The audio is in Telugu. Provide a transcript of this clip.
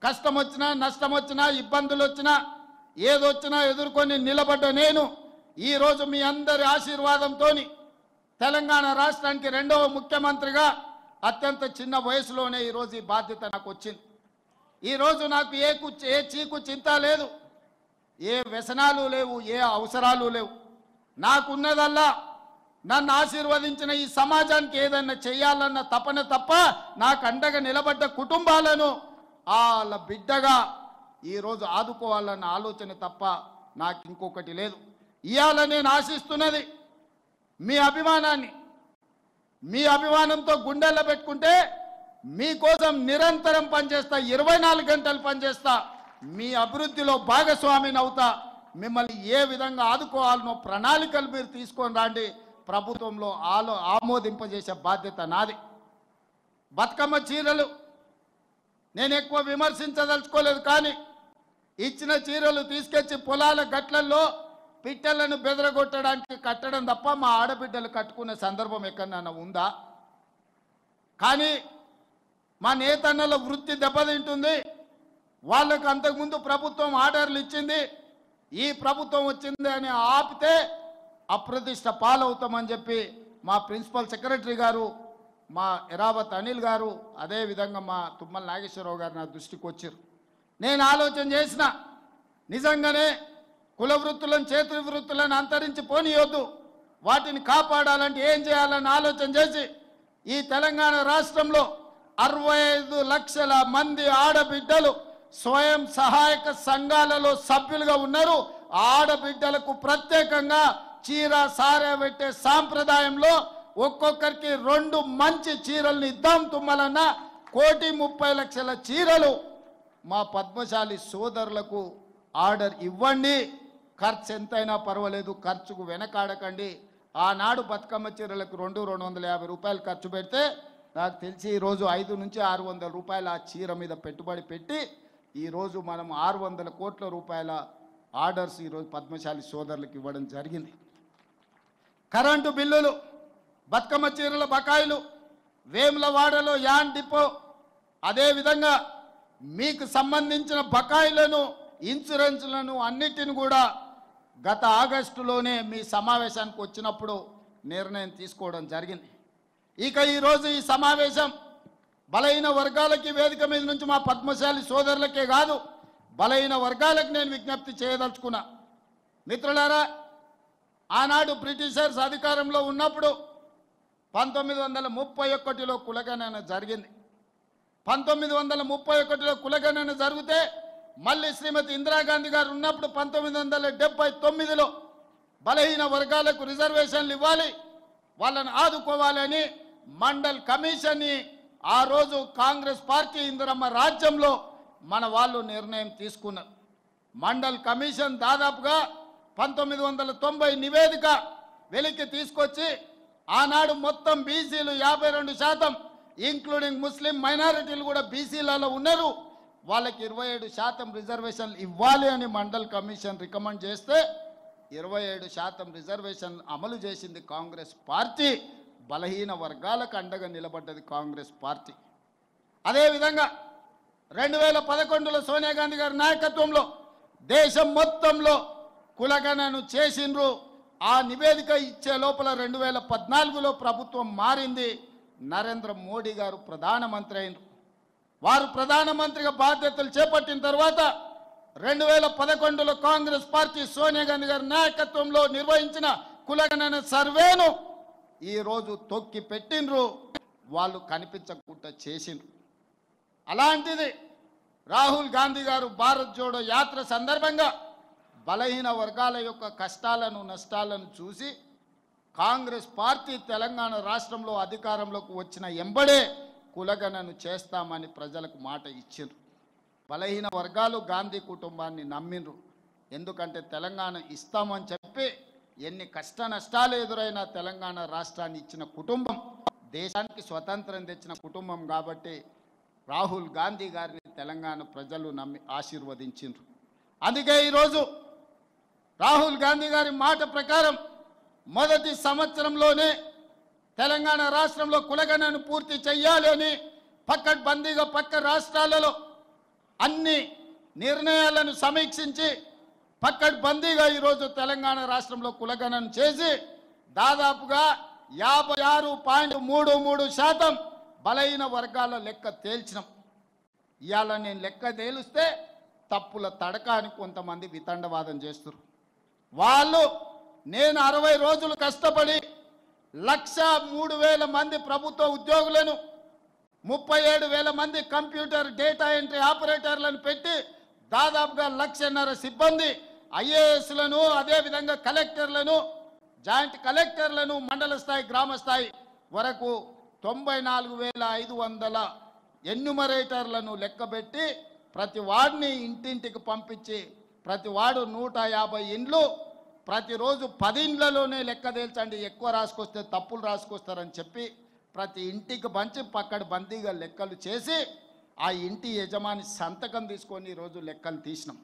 కష్టం వచ్చినా నష్టం వచ్చినా ఇబ్బందులు వచ్చినా ఏదొచ్చినా ఎదుర్కొని నిలబడ్డ నేను ఈరోజు మీ అందరి ఆశీర్వాదంతో తెలంగాణ రాష్ట్రానికి రెండవ ముఖ్యమంత్రిగా అత్యంత చిన్న వయసులోనే ఈరోజు ఈ బాధ్యత నాకు వచ్చింది. ఈరోజు నాకు ఏ చీకు చింత లేదు, ఏ వ్యసనాలు లేవు, ఏ అవసరాలు లేవు. నాకున్నదల్లా నన్ను ఆశీర్వదించిన ఈ సమాజానికి ఏదైనా చేయాలన్న తపన తప్ప నాకు అండగా నిలబడ్డ కుటుంబాలను వాళ్ళ బిడ్డగా ఈరోజు ఆదుకోవాలన్న ఆలోచన తప్ప నాకు ఇంకొకటి లేదు. ఇవాళ నేను ఆశిస్తున్నది మీ అభిమానాన్ని. మీ అభిమానంతో గుండెల్లో పెట్టుకుంటే మీకోసం నిరంతరం పనిచేస్తా, 24 గంటలు పనిచేస్తా, మీ అభివృద్ధిలో భాగస్వామిని అవుతా. మిమ్మల్ని ఏ విధంగా ఆదుకోవాలనో ప్రణాళికలు మీరు తీసుకొని రండి. ప్రభుత్వంలో ఆమోదింపజేసే బాధ్యత నాది. బతుకమ్మ చీరలు నేను ఎక్కువ విమర్శించదలుచుకోలేదు, కానీ ఇచ్చిన చీరలు తీసుకొచ్చి పొలాల గట్లల్లో పిట్టలను బెదరగొట్టడానికి కట్టడం తప్ప మా ఆడబిడ్డలు కట్టుకునే సందర్భం ఎక్కడన్నా ఉందా? కానీ మా నేతన్నల వృత్తి దెబ్బతింటుంది. వాళ్ళకు అంతకుముందు ప్రభుత్వం ఆర్డర్లు ఇచ్చింది, ఈ ప్రభుత్వం వచ్చింది అని ఆపితే అప్రతిష్ట పాలవుతామని చెప్పి మా ప్రిన్సిపల్ సెక్రటరీ గారు, మా ఎరావత్ అనిల్ గారు, అదేవిధంగా మా తుమ్మల నాగేశ్వరరావు గారు నా దృష్టికి వచ్చారు. నేను ఆలోచన చేసిన, నిజంగానే కుల వృత్తులను చేతి వృత్తులను అంతరించి పోనీయొద్దు, వాటిని కాపాడాలంటే ఏం చేయాలని ఆలోచన చేసి ఈ తెలంగాణ రాష్ట్రంలో 65 లక్షల మంది ఆడబిడ్డలు స్వయం సహాయక సంఘాలలో సభ్యులుగా ఉన్నారు. ఆడబిడ్డలకు ప్రత్యేకంగా చీర సారే పెట్టే సాంప్రదాయంలో ఒక్కొక్కరికి 2 మంచి చీరలను ఇద్దాం తుమ్మలన్న. 1,30,00,000 చీరలు మా పద్మశాలి సోదరులకు ఆర్డర్ ఇవ్వండి. ఖర్చు ఎంతైనా పర్వాలేదు, ఖర్చుకు వెనకాడకండి. ఆనాడు బతుకమ్మ చీరలకు 250 రూపాయలు ఖర్చు పెడితే నాకు తెలిసి ఈరోజు 500 నుంచి 600 రూపాయలు ఆ చీర మీద పెట్టుబడి పెట్టి ఈరోజు మనం 600 కోట్ల రూపాయల ఆర్డర్స్ ఈరోజు పద్మశాలి సోదరులకు ఇవ్వడం జరిగింది. కరెంటు బిల్లులు, బతుకమ్మ చీరల బకాయిలు, వేములవాడలో యాన్ డిపో, అదేవిధంగా మీకు సంబంధించిన బకాయిలను, ఇన్సూరెన్స్లను అన్నిటిని కూడా గత ఆగస్టులోనే మీ సమావేశానికి వచ్చినప్పుడు నిర్ణయం తీసుకోవడం జరిగింది. ఇక ఈరోజు ఈ సమావేశం బలహీన వర్గాలకి వేదిక మీద నుంచి మా పద్మశాలి సోదరులకే కాదు, బలహీన వర్గాలకు నేను విజ్ఞప్తి చేయదలుచుకున్నా. మిత్రులారా, ఆనాడు బ్రిటిషర్స్ అధికారంలో ఉన్నప్పుడు 1931లో కులగణన జరిగింది. 1931లో కులగణన జరిగితే మళ్ళీ శ్రీమతి ఇందిరాగాంధీ గారు ఉన్నప్పుడు 1979లో బలహీన వర్గాలకు రిజర్వేషన్లు ఇవ్వాలి, వాళ్ళని ఆదుకోవాలని మండల్ కమిషన్ని ఆ రోజు కాంగ్రెస్ పార్టీ ఇందిరమ్మ రాజ్యంలో మన వాళ్ళు నిర్ణయం తీసుకున్నారు. మండల్ కమిషన్ దాదాపుగా 1990 నివేదిక వెలికి తీసుకొచ్చి ఆనాడు మొత్తం బీసీలు 52%, ఇంక్లూడింగ్ ముస్లిం మైనారిటీలు కూడా బీసీలలో ఉన్నారు, వాళ్ళకి 27% రిజర్వేషన్లు ఇవ్వాలి అని మండల్ కమిషన్ రికమెండ్ చేస్తే 27% రిజర్వేషన్ అమలు చేసింది కాంగ్రెస్ పార్టీ. బలహీన వర్గాలకు అండగా నిలబడ్డది కాంగ్రెస్ పార్టీ. అదేవిధంగా 2011లో సోనియా గాంధీ గారి నాయకత్వంలో దేశం మొత్తంలో కులగణను చేసిండ్రు. ఆ నివేదిక ఇచ్చే లోపల 2014లో ప్రభుత్వం మారింది. నరేంద్ర మోడీ గారు ప్రధానమంత్రి అయినారు. వారు ప్రధానమంత్రిగా బాధ్యతలు చేపట్టిన తర్వాత 2011లో కాంగ్రెస్ పార్టీ సోనియా గాంధీ గారి నాయకత్వంలో నిర్వహించిన కులగణన సర్వేను ఈరోజు తొక్కి పెట్టిండ్రు, వాళ్ళు కనిపించకుండా చేసిండ్రు. అలాంటిది రాహుల్ గాంధీ గారు భారత్ జోడో యాత్ర సందర్భంగా బలహీన వర్గాల యొక్క కష్టాలను నష్టాలను చూసి కాంగ్రెస్ పార్టీ తెలంగాణ రాష్ట్రంలో అధికారంలోకి వచ్చిన ఎంబడే కులగణను చేస్తామని ప్రజలకు మాట ఇచ్చిండ్రు. బలహీన వర్గాలు గాంధీ కుటుంబాన్ని నమ్మిండ్రు. ఎందుకంటే తెలంగాణ ఇస్తామని చెప్పి ఎన్ని కష్ట నష్టాలు ఎదురైనా తెలంగాణ రాష్ట్రాన్ని ఇచ్చిన కుటుంబం, దేశానికి స్వతంత్రం తెచ్చిన కుటుంబం కాబట్టి రాహుల్ గాంధీ గారిని తెలంగాణ ప్రజలు నమ్మి ఆశీర్వదించిండ్రు. అందుకే ఈరోజు రాహుల్ గాంధీ గారి మాట ప్రకారం మొదటి సంవత్సరంలోనే తెలంగాణ రాష్ట్రంలో కులగణను పూర్తి చేయాలి అని పక్కడ్బందీగా పక్క రాష్ట్రాలలో అన్ని నిర్ణయాలను సమీక్షించి పక్కడ్బందీగా ఈరోజు తెలంగాణ రాష్ట్రంలో కులగణన చేసి దాదాపుగా 56.33% బలహీన వర్గాల లెక్క తేల్చినాం. ఇవాళ నేను లెక్క తేలిస్తే తప్పుల తడక అని కొంతమంది వితండవాదం చేస్తారు. వాళ్ళు నేను 60 రోజులు కష్టపడి 1,03,000 మంది ప్రభుత్వ ఉద్యోగులను 37,000 మంది కంప్యూటర్ డేటా ఎంట్రీ ఆపరేటర్లను పెట్టి దాదాపుగా 1,50,000 సిబ్బంది ఐఏఎస్లను అదేవిధంగా కలెక్టర్లను జాయింట్ కలెక్టర్లను మండల స్థాయి గ్రామ స్థాయి వరకు 94,500 ఎన్యుమరేటర్లను లెక్కబెట్టి ప్రతి వాడిని ఇంటింటికి పంపించి ప్రతి వాడు 150 ఇండ్లు ప్రతిరోజు 10 ఇండ్లలోనే లెక్క తేల్చండి, ఎక్కువ రాసుకొస్తే తప్పులు రాసుకొస్తారని చెప్పి ప్రతి ఇంటికి పంచి పక్కడ్బందీగా లెక్కలు చేసి ఆ ఇంటి యజమాని సంతకం తీసుకొని ఈరోజు లెక్కలు తీసినాం.